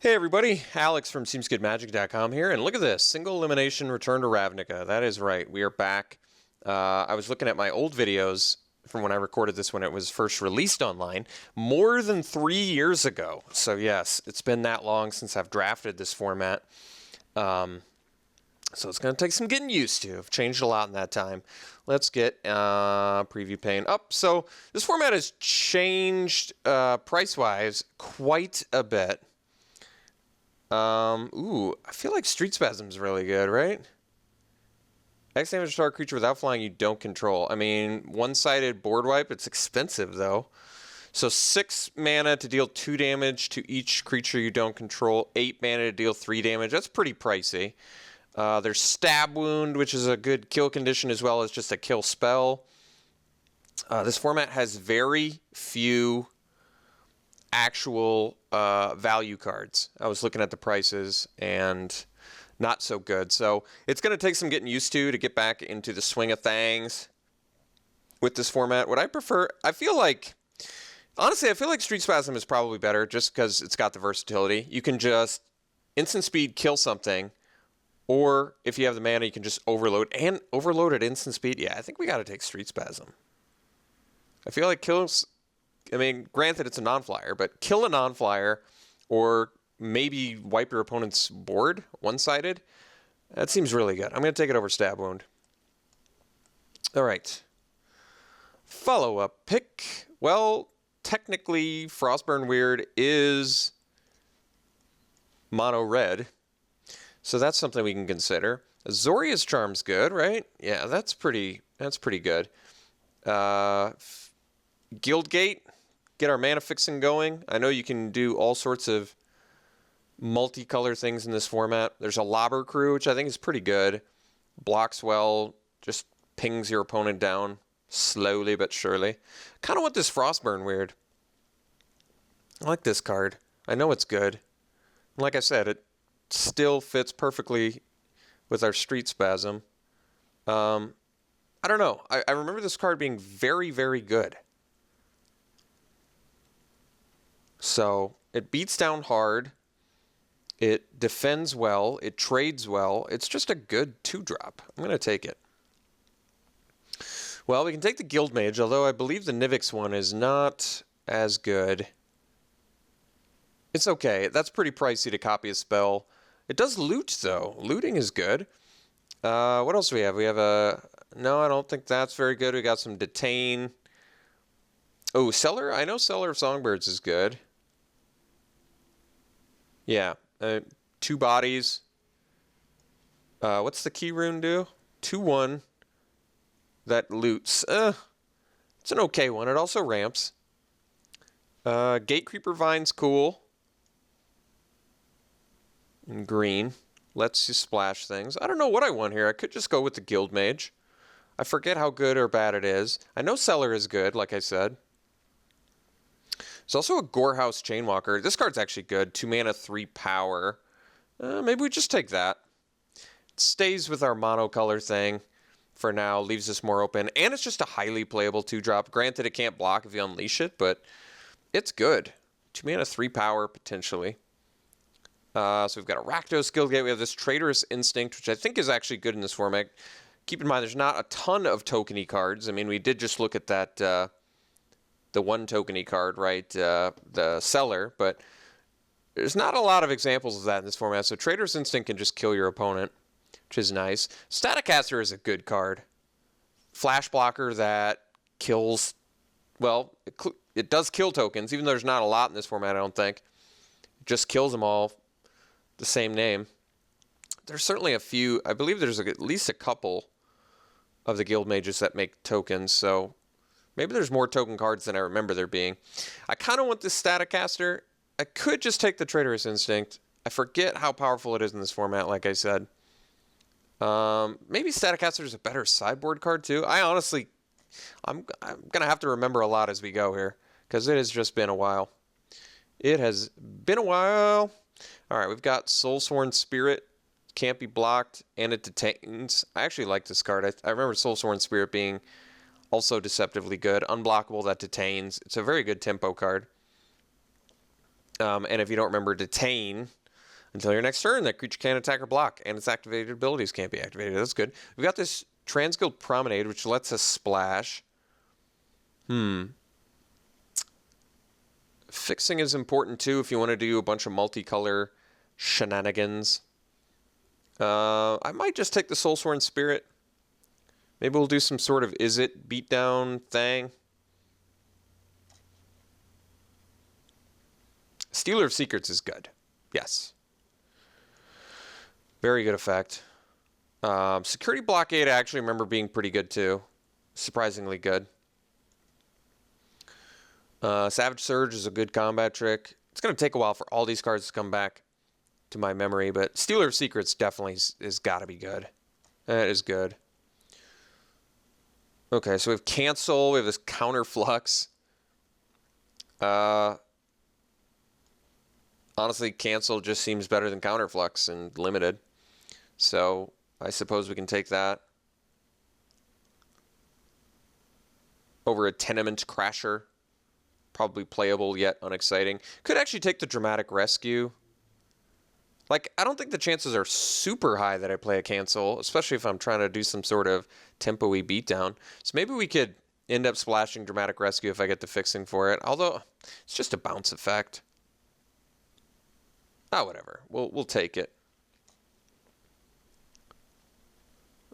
Hey everybody, Alex from SeemsGoodMagic.com here, and look at this, single elimination return to Ravnica. That is right, we are back. I was looking at my old videos from when I recorded this when it was first released online, more than 3 years ago. So yes, it's been that long since I've drafted this format. So it's going to take some getting used to. I've changed a lot in that time. Let's get preview pane up. So this format has changed price-wise quite a bit. I feel like Street Spasm's really good, right? X damage to target creature without flying you don't control. I mean, one-sided board wipe, it's expensive though. So 6 mana to deal 2 damage to each creature you don't control, 8 mana to deal 3 damage. That's pretty pricey. There's Stab Wound, which is a good kill condition as well as just a kill spell. This format has very few actual value cards. I was looking at the prices and not so good. So it's going to take some getting used to get back into the swing of things with this format. What I prefer, honestly, I feel like Street Spasm is probably better just because it's got the versatility. You can just instant speed kill something, or if you have the mana, you can just overload. And overload at instant speed, yeah, I think we got to take Street Spasm. I feel like kills... I mean, granted, it's a non-flyer, but kill a non-flyer or maybe wipe your opponent's board one-sided. That seems really good. I'm going to take it over Stab Wound. All right. Follow-up pick. Well, technically, Frostburn Weird is mono red, so that's something we can consider. Azorius Charm's good, right? Yeah, that's pretty good. Guildgate. Get our mana fixing going. I know you can do all sorts of multicolor things in this format. There's a Lobber Crew, which I think is pretty good. Blocks well, just pings your opponent down slowly but surely. Kind of want this Frostburn Weird. I like this card. I know it's good. Like I said, it still fits perfectly with our Street Spasm. I don't know. I remember this card being very, very good. So it beats down hard, it defends well, it trades well. It's just a good 2-drop. I'm going to take it. Well, we can take the Guild Mage, although I believe the Nivix one is not as good. It's okay. That's pretty pricey to copy a spell. It does loot, though. Looting is good. What else do we have? We have a... No, I don't think that's very good. We got some Detain. Oh, Seller? I know Seller of Songbirds is good. Yeah, 2 bodies. What's the key rune do? 2/1. That loots. It's an okay one. It also ramps. Gatecreeper Vine's cool. In green. Lets you splash things. I don't know what I want here. I could just go with the Guild Mage. I forget how good or bad it is. I know Seller is good, like I said. There's also a Gorehouse Chainwalker. This card's actually good. 2 mana, 3 power. Maybe we just take that. It stays with our monocolor thing for now. Leaves us more open. And it's just a highly playable 2-drop. Granted, it can't block if you unleash it, but it's good. 2 mana, 3 power, potentially. So we've got a Rakdos Guildgate. We have this Traitorous Instinct, which I think is actually good in this format. Keep in mind, there's not a ton of tokeny cards. I mean, we did just look at that... the 1 tokeny card, right, the Seller, but there's not a lot of examples of that in this format, so Traitorous Instinct can just kill your opponent, which is nice. Staticaster is a good card. Flash blocker that kills, well, it does kill tokens, even though there's not a lot in this format, I don't think. It just kills them all, the same name. There's certainly a few, I believe there's at least a couple of the Guild Mages that make tokens, so... Maybe there's more token cards than I remember there being. I kind of want this Staticaster. I could just take the Traitorous Instinct. I forget how powerful it is in this format, like I said. Maybe Staticaster is a better sideboard card, too. I'm going to have to remember a lot as we go here, because it has just been a while. It has been a while. All right, we've got Soulsworn Spirit. Can't be blocked, and it detains. I actually like this card. I remember Soulsworn Spirit being... also deceptively good. Unblockable, that detains. It's a very good tempo card. And if you don't remember, detain until your next turn. That creature can't attack or block, and its activated abilities can't be activated. That's good. We've got this Transguild Promenade, which lets us splash. Fixing is important too if you want to do a bunch of multicolor shenanigans. I might just take the Soulsworn Spirit. Maybe we'll do some sort of is-it beatdown thing. Stealer of Secrets is good. Yes. Very good effect. Security Blockade I actually remember being pretty good too. Surprisingly good. Savage Surge is a good combat trick. It's going to take a while for all these cards to come back to my memory, but Stealer of Secrets definitely is got to be good. That is good. Okay, so we have Cancel. We have this Counter Flux. Honestly, Cancel just seems better than Counter Flux and limited. So I suppose we can take that over a Tenement Crasher. Probably playable yet unexciting. Could actually take the Dramatic Rescue. Like, I don't think the chances are super high that I play a Cancel, especially if I'm trying to do some sort of tempo-y beatdown. So maybe we could end up splashing Dramatic Rescue if I get the fixing for it. Although, it's just a bounce effect. Ah, whatever. We'll take it.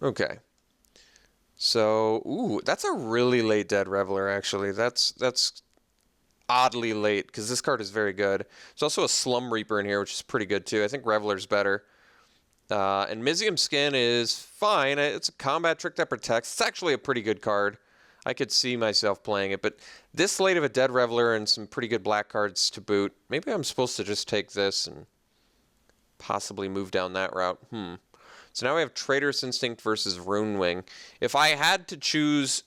Okay. So, ooh, that's a really late Dead Reveler, actually. That's oddly late, because this card is very good. There's also a Slum Reaper in here, which is pretty good, too. I think Reveler's better. And Mizium Skin is fine. It's a combat trick that protects. It's actually a pretty good card. I could see myself playing it, but this late of a Dead Reveler and some pretty good black cards to boot, maybe I'm supposed to just take this and possibly move down that route. So now we have Traitorous Instinct versus Runewing. If I had to choose,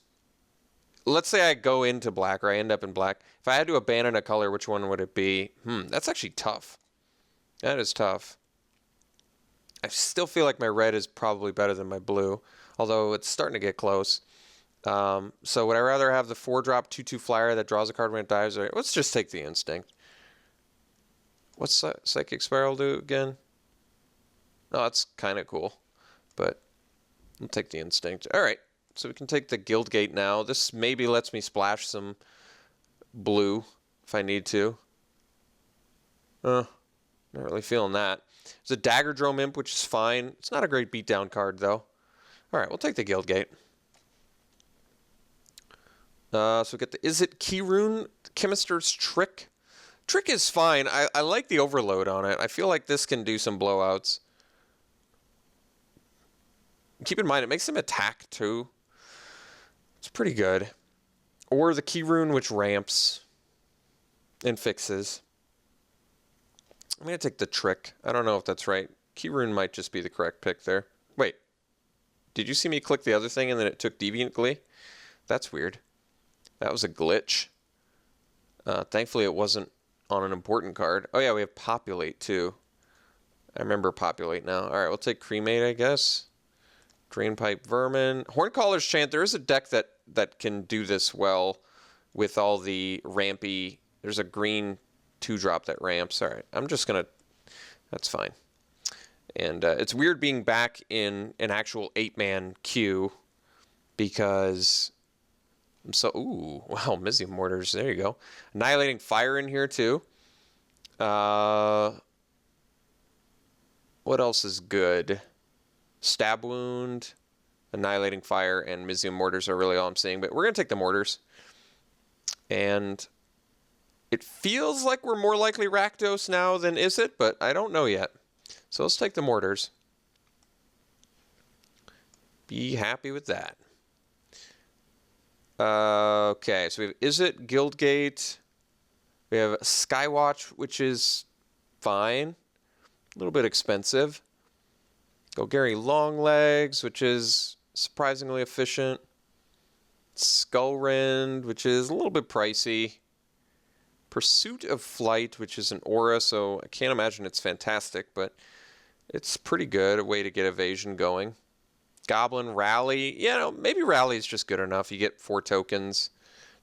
let's say I go into black, or I end up in black. If I had to abandon a color, which one would it be? That's actually tough. That is tough. I still feel like my red is probably better than my blue, although it's starting to get close. So would I rather have the 4-drop 2/2 flyer that draws a card when it dies? Or let's just take the Instinct. What's Psychic Spiral do again? Oh, that's kind of cool, but I'll take the Instinct. All right, so we can take the Guildgate now. This maybe lets me splash some blue if I need to. Not really feeling that. There's a Daggerdrome Imp, which is fine. It's not a great beatdown card, though. All right, we'll take the Guildgate. So we get the Is It Keyrune, Chemister's Trick. Trick is fine. I like the overload on it. I feel like this can do some blowouts. Keep in mind, it makes him attack, too. It's pretty good. Or the Keyrune, which ramps and fixes. I'm going to take the Trick. I don't know if that's right. Keyrune might just be the correct pick there. Wait. Did you see me click the other thing and then it took Deviant Glee? That's weird. That was a glitch. Thankfully, it wasn't on an important card. Oh, yeah, we have Populate, too. I remember Populate now. All right, we'll take Cremate, I guess. Drainpipe Vermin. Horncaller's Chant. There is a deck that can do this well with all the rampy. There's a green 2-drop that ramps. All right, I'm just going to... That's fine. And it's weird being back in an actual 8-man queue because... I'm so... Ooh, wow, Mizium Mortars. There you go. Annihilating Fire in here, too. What else is good? Stab Wound, Annihilating Fire, and Mizium Mortars are really all I'm seeing. But we're going to take the Mortars. And it feels like we're more likely Rakdos now than is it, but I don't know yet. So let's take the Mortars. Be happy with that. Okay, so we have Is It, Guildgate. We have Skywatch, which is fine. A little bit expensive. Golgari Longlegs, which is surprisingly efficient. Skullrend, which is a little bit pricey. Pursuit of Flight, which is an aura, so I can't imagine it's fantastic, but it's pretty good. A way to get evasion going. Goblin Rally. You know, maybe Rally is just good enough. You get 4 tokens.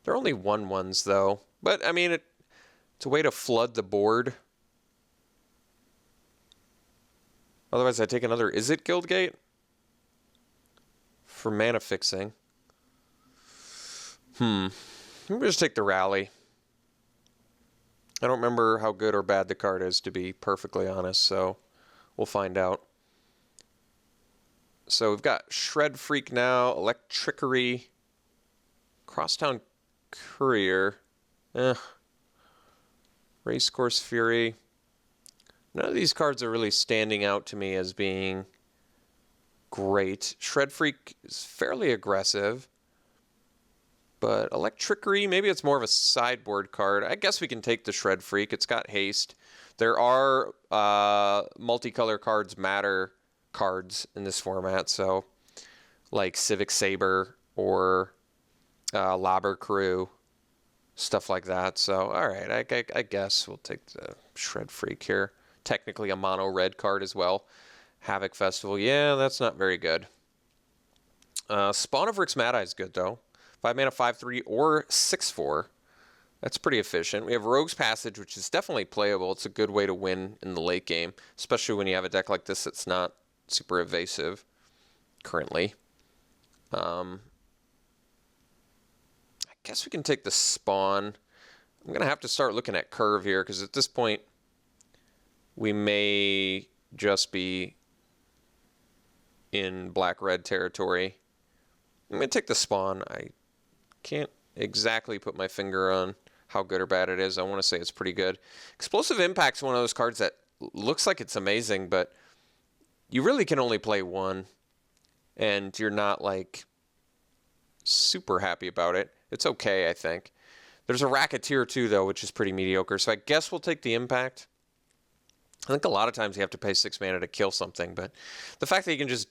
They're only 1/1s, though. But, I mean, it's It's a way to flood the board. Otherwise, I take another Is It Guildgate? For mana fixing. Let me just take the Rally. I don't remember how good or bad the card is, to be perfectly honest, so we'll find out. So we've got Shred Freak now, Electrickery, Crosstown Courier, Racecourse Fury. None of these cards are really standing out to me as being great. Shred Freak is fairly aggressive. But Electrickery, maybe it's more of a sideboard card. I guess we can take the Shred Freak. It's got haste. There are multicolor cards matter cards in this format. So like Civic Saber or Lobber Crew, stuff like that. So, all right, I guess we'll take the Shred Freak here. Technically a mono red card as well. Havoc Festival, yeah, that's not very good. Spawn of Rix Mad Eye is good though. 5 mana, 5/3 or 6/4. That's pretty efficient. We have Rogue's Passage, which is definitely playable. It's a good way to win in the late game, especially when you have a deck like this that's not super evasive currently. I guess we can take the Spawn. I'm going to have to start looking at curve here because at this point we may just be in black-red territory. I'm going to take the Spawn. I can't exactly put my finger on how good or bad it is. I want to say it's pretty good. Explosive Impact's one of those cards that looks like it's amazing, but you really can only play one, and you're not, like, super happy about it. It's okay, I think. There's a Racketeer, too, though, which is pretty mediocre, so I guess we'll take the Impact. I think a lot of times you have to pay 6 mana to kill something, but the fact that you can just,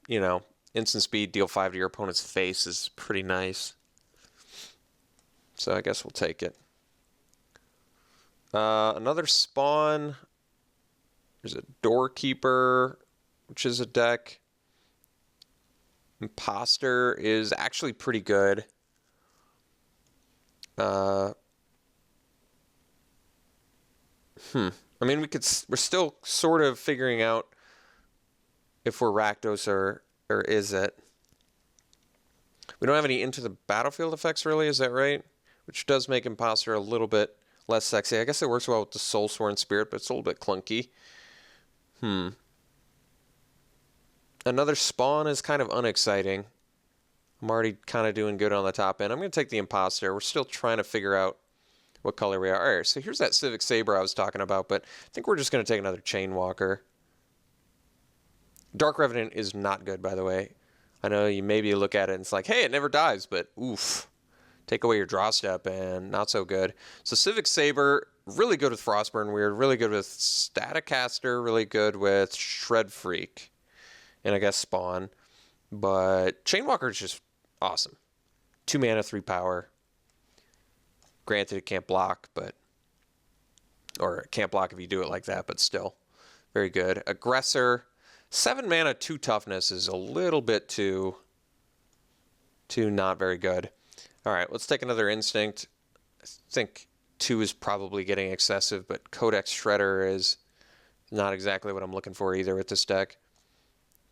you know, instant speed, deal 5 to your opponent's face is pretty nice. So I guess we'll take it. Another Spawn. There's a Doorkeeper, which is a deck. Imposter is actually pretty good. I mean, we're still sort of figuring out if we're Rakdos or is it. We don't have any Into the Battlefield effects, really, is that right? Which does make Imposter a little bit less sexy. I guess it works well with the Soulsworn Spirit, but it's a little bit clunky. Another Spawn is kind of unexciting. I'm already kind of doing good on the top end. I'm going to take the Imposter. We're still trying to figure out what color we are. All right, so here's that Civic Saber I was talking about, but I think we're just going to take another Chainwalker. Dark Revenant is not good, by the way. I know you maybe look at it and it's like, hey, it never dies, but oof. Take away your draw step and not so good. So Civic Saber, really good with Frostburn Weird, really good with Staticaster, really good with Shred Freak, and I guess Spawn. But Chainwalker is just awesome. 2 mana, 3 power. Granted, it can't block, but... Or it can't block if you do it like that, but still. Very good. Aggressor. 7 mana, 2 toughness is a little bit too not very good. All right, let's take another Instinct. I think 2 is probably getting excessive, but Codex Shredder is not exactly what I'm looking for either with this deck.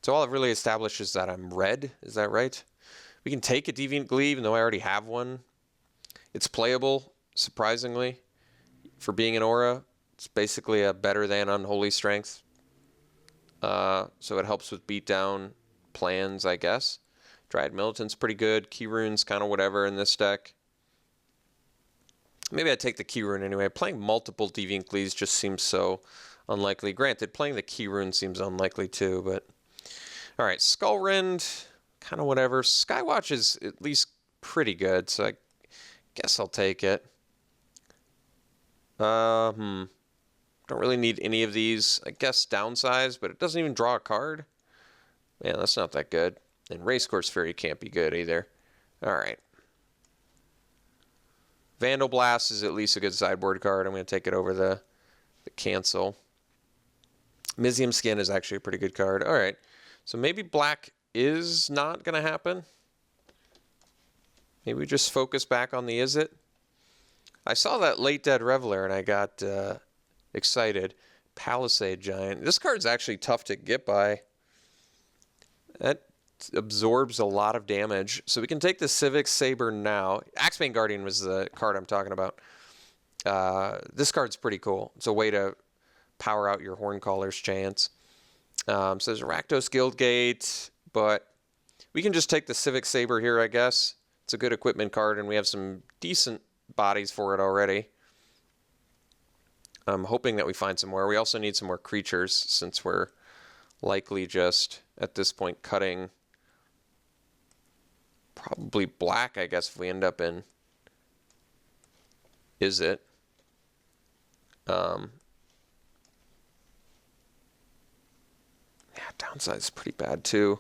So all I've really established is that I'm red. Is that right? We can take a Deviant Glee, even though I already have one. It's playable, surprisingly, for being an aura. It's basically a better than Unholy Strength. So it helps with beatdown plans, I guess. Dryad Militant's pretty good. Key Rune's kind of whatever in this deck. Maybe I'd take the Key Rune anyway. Playing multiple Deviant Glees just seems so unlikely. Granted, playing the Key Rune seems unlikely too, but... Alright, Skullrend, kind of whatever. Skywatch is at least pretty good, so I guess I'll take it. Don't really need any of these. I guess downsize, but it doesn't even draw a card. Man, that's not that good. And Racecourse Fury can't be good either. Alright. Vandal Blast is at least a good sideboard card. I'm going to take it over the cancel. Mizium Skin is actually a pretty good card. Alright. So maybe black is not going to happen. Maybe we just focus back on the Is It. I saw that late Dead Reveler and I got excited. Palisade Giant. This card's actually tough to get by. That absorbs a lot of damage. So we can take the Civic Saber now. Axebane Guardian was the card I'm talking about. This card's pretty cool. It's a way to power out your Horncaller's chance. So there's Rakdos Guildgate, but we can just take the Civic Saber here, I guess. It's a good equipment card, and we have some decent bodies for it already. I'm hoping that we find some more. We also need some more creatures, since we're likely just, at this point, cutting probably black, I guess, if we end up in Is It. Yeah, downside is pretty bad, too.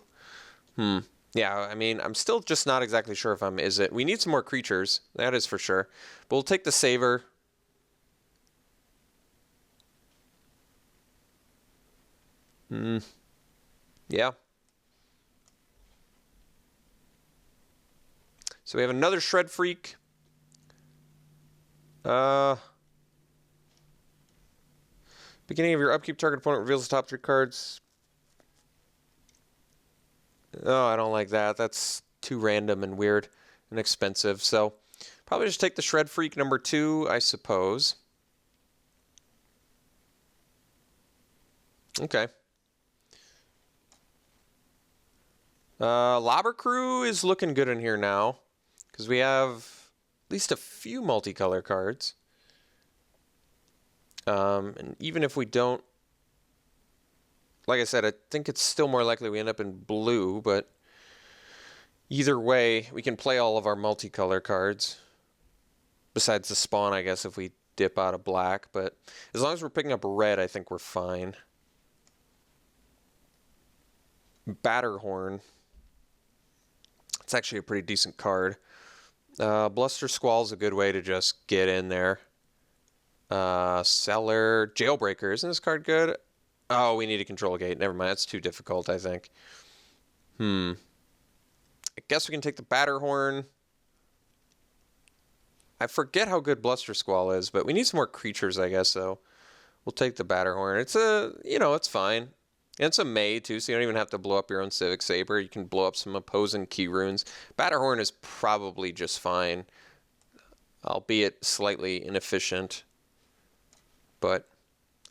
Yeah, I mean, I'm still just not exactly sure if I'm Is It. We need some more creatures. That is for sure. But we'll take the Saver. Yeah. So we have another Shred Freak. Beginning of your upkeep, target opponent reveals the top 3 cards. Oh, I don't like that. That's too random and weird and expensive. So probably just take the Shred Freak number 2, I suppose. Okay. Lobber Crew is looking good in here now, because we have at least a few multicolor cards. And even if we don't, like I said, I think it's still more likely we end up in blue, but either way, we can play all of our multicolor cards. Besides the spawn, I guess, if we dip out of black. But as long as we're picking up red, I think we're fine. Batterhorn. It's actually a pretty decent card. Bluster Squall's a good way to just get in there. Cellar. Jailbreaker. Isn't this card good? Oh, we need a control gate. Never mind. That's too difficult, I think. I guess we can take the Batterhorn. I forget how good Bluster Squall is, but we need some more creatures, I guess, so we'll take the Batterhorn. It's it's fine. And it's a May, too, so you don't even have to blow up your own Civic Saber. You can blow up some opposing key runes. Batterhorn is probably just fine, albeit slightly inefficient. But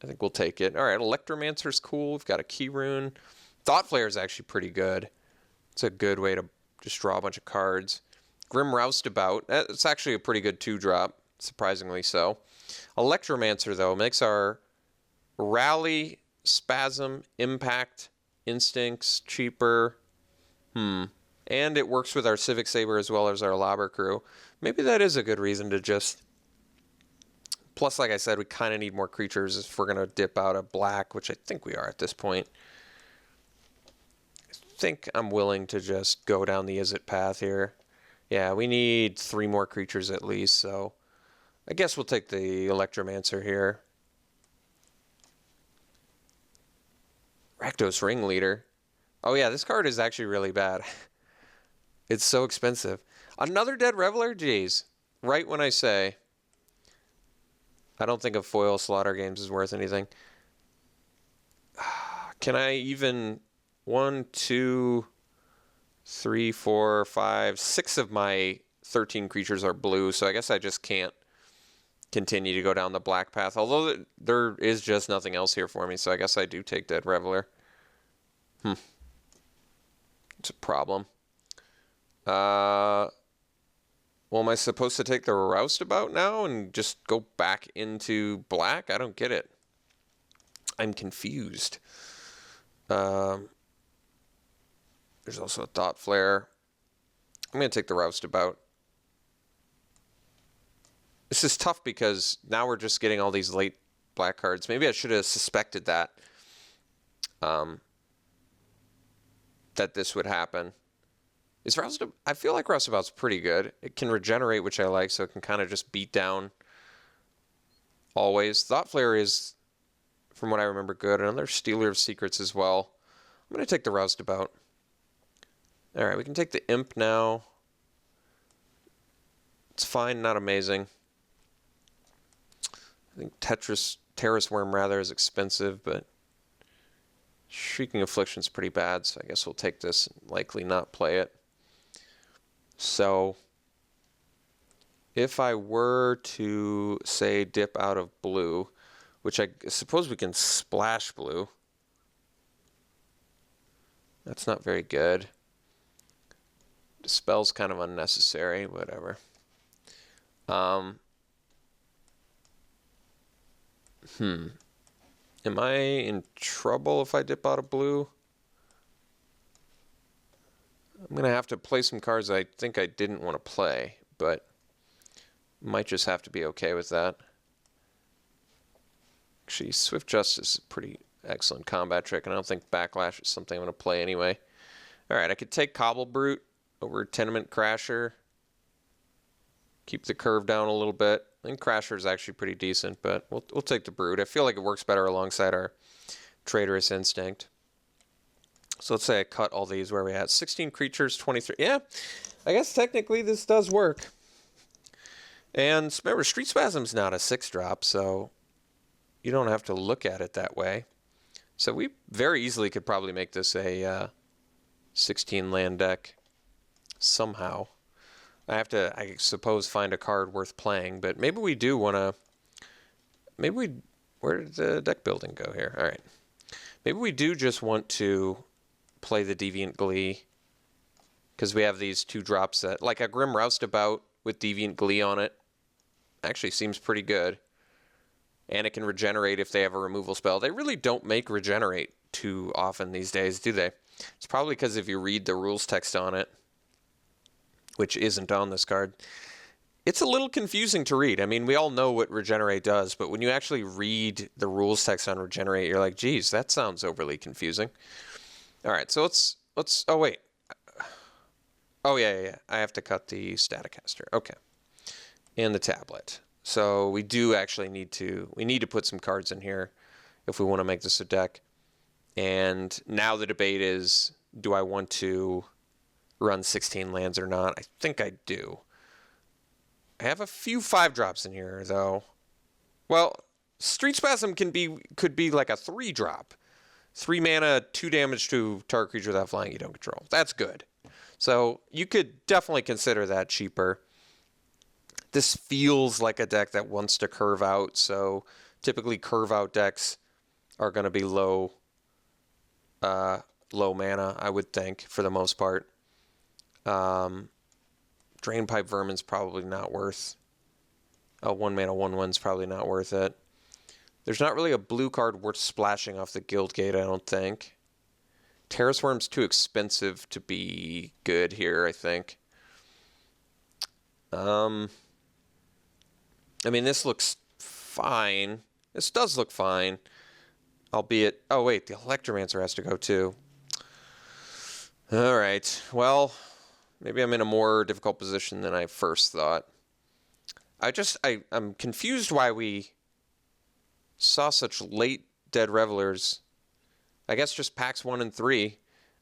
I think we'll take it. All right, Electromancer's cool. We've got a key rune. Thought Flare is actually pretty good. It's a good way to just draw a bunch of cards. Grim Roustabout. It's actually a pretty good 2-drop, surprisingly so. Electromancer, though, makes our Rally, Spasm, Impact, Instincts cheaper. And it works with our Civic Saber as well as our Lobber Crew. Maybe that is a good reason to just... Plus, like I said, we kind of need more creatures if we're going to dip out of black, which I think we are at this point. I think I'm willing to just go down the Is It path here. Yeah, we need 3 more creatures at least, so I guess we'll take the Electromancer here. Rakdos Ringleader. Oh yeah, this card is actually really bad. It's so expensive. Another Dead Reveler? Jeez. Right when I say I don't think a foil Slaughter Games is worth anything. Can I even... 1, 2, 3, 4, 5, 6 of my 13 creatures are blue, so I guess I just can't continue to go down the black path. Although there is just nothing else here for me, so I guess I do take Dead Reveler. It's a problem. Well, am I supposed to take the Roustabout now and just go back into black? I don't get it. I'm confused. There's also a Thought Flare. I'm going to take the Roustabout. This is tough because now we're just getting all these late black cards. Maybe I should have suspected that. That this would happen. I feel like Roustabout's pretty good. It can regenerate, which I like, so it can kind of just beat down always. Thought Flare is, from what I remember, good. Another Stealer of Secrets as well. I'm going to take the Roustabout. All right, we can take the Imp now. It's fine, not amazing. I think Terrace Worm rather is expensive, but Shrieking Affliction's pretty bad, so I guess we'll take this and likely not play it. So if I were to, say, dip out of blue, which I suppose we can splash blue. That's not very good. Dispel's kind of unnecessary, whatever. Am I in trouble if I dip out of blue? I'm going to have to play some cards I think I didn't want to play, but might just have to be okay with that. Actually, Swift Justice is a pretty excellent combat trick, and I don't think Backlash is something I'm going to play anyway. All right, I could take Cobble Brute over Tenement Crasher. Keep the curve down a little bit. I think Crasher is actually pretty decent, but we'll take the Brute. I feel like it works better alongside our Traitorous Instinct. So let's say I cut all these. Where are we at? 16 creatures, 23. Yeah, I guess technically this does work. And remember, Street Spasm's not a 6-drop, so you don't have to look at it that way. So we very easily could probably make this a 16 land deck somehow. I have to, I suppose, find a card worth playing, but maybe we do want to, where did the deck building go here? All right. Maybe we do just want to play the Deviant Glee, because we have these 2 drops that, like a Grim Roustabout with Deviant Glee on it, actually seems pretty good. And it can regenerate if they have a removal spell. They really don't make regenerate too often these days, do they? It's probably because if you read the rules text on it, which isn't on this card, it's a little confusing to read. I mean, we all know what regenerate does, but when you actually read the rules text on regenerate, you're like, geez, that sounds overly confusing. All right, so let's oh, wait. Oh, yeah. I have to cut the Staticaster. Okay. And the tablet. So we do actually need to put some cards in here if we want to make this a deck. And now the debate is, do I want to run 16 lands or not? I think I do. I have a few 5-drops in here, though. Well, Street Spasm could be like a 3-drop. 3 mana, 2 damage to target creature without flying you don't control. That's good. So you could definitely consider that cheaper. This feels like a deck that wants to curve out, so typically curve out decks are going to be low mana, I would think, for the most part. Drainpipe Vermin's probably not worth. 1 mana 1/1's probably not worth it. There's not really a blue card worth splashing off the Guild Gate, I don't think. Terrace Worm's too expensive to be good here, I think. I mean, this looks fine. This does look fine. Albeit, oh wait, the Electromancer has to go too. All right, well, maybe I'm in a more difficult position than I first thought. I'm confused why we saw such late Dead Revelers. I guess just packs 1 and 3,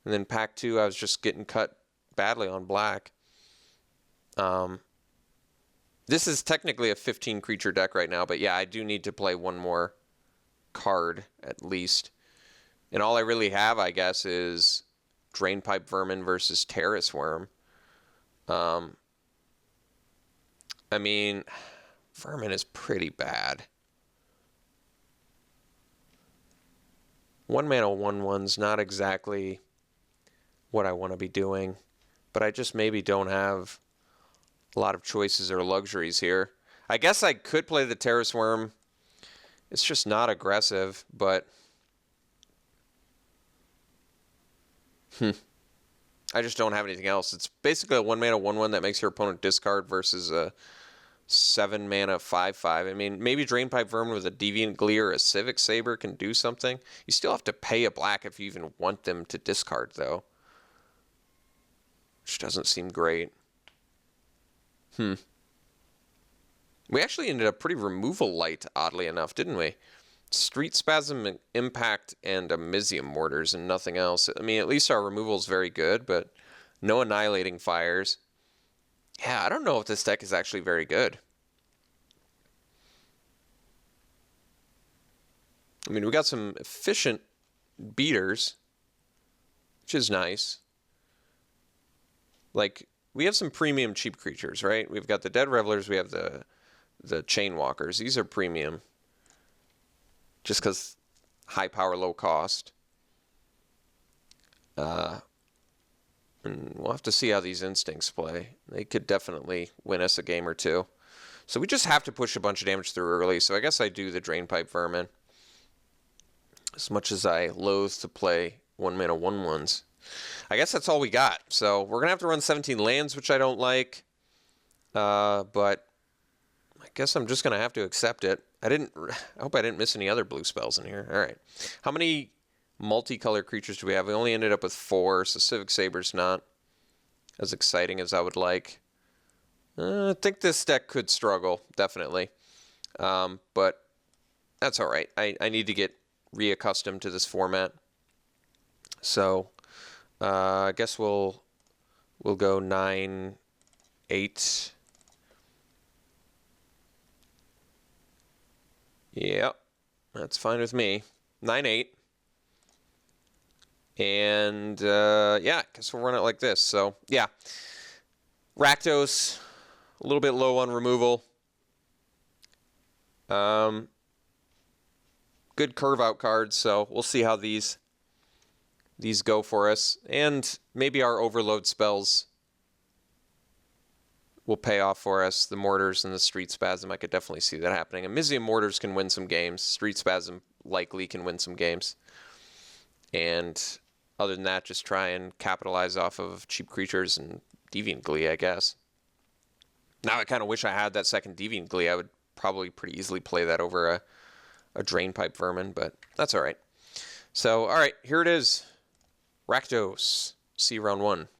and then pack 2 I was just getting cut badly on black. This is technically a 15 creature deck right now, but yeah, I do need to play one more card at least. And all I really have, I guess, is Drainpipe Vermin versus Terrace Worm. I mean, Vermin is pretty bad. 1 mana 1/1's not exactly what I want to be doing, but I just maybe don't have a lot of choices or luxuries here. I guess I could play the Terrace Worm. It's just not aggressive, but I just don't have anything else. It's basically a 1 mana 1/1 that makes your opponent discard versus a 7 mana 5/5. I mean, maybe Drainpipe Vermin with a Deviant Glee or a Civic Saber can do something. You still have to pay a black if you even want them to discard, though, which doesn't seem great. We actually ended up pretty removal light, oddly enough, didn't we? Street Spasm, Impact, and Amizium Mortars and nothing else. I mean, at least our removal is very good, but no Annihilating Fires. Yeah, I don't know if this deck is actually very good. I mean, we got some efficient beaters, which is nice. Like, we have some premium cheap creatures, right? We've got the Dead Revelers, we have the Chain Walkers. These are premium. Just because high power, low cost. And we'll have to see how these instincts play. They could definitely win us a game or two. So we just have to push a bunch of damage through early. So I guess I do the Drainpipe Vermin. As much as I loathe to play 1-mana 1/1s. I guess that's all we got. So we're going to have to run 17 lands, which I don't like. But I guess I'm just going to have to accept it. I hope I didn't miss any other blue spells in here. All right. How many multicolored creatures do we have? We only ended up with 4, so Civic Saber's not as exciting as I would like. I think this deck could struggle, definitely. But that's all right. I need to get reaccustomed to this format. So I guess we'll go 9, 8. Yep, that's fine with me. 9, 8. And yeah, I guess we'll run it like this. So yeah, Rakdos, a little bit low on removal. Good curve out cards, so we'll see how these go for us. And maybe our overload spells will pay off for us. The Mortars and the Street Spasm, I could definitely see that happening. Amizium Mortars can win some games. Street Spasm likely can win some games. And other than that, just try and capitalize off of cheap creatures and Deviant Glee, I guess. Now I kind of wish I had that second Deviant Glee. I would probably pretty easily play that over a Drainpipe Vermin, but that's all right. So, all right, here it is. Rakdos. See you round 1.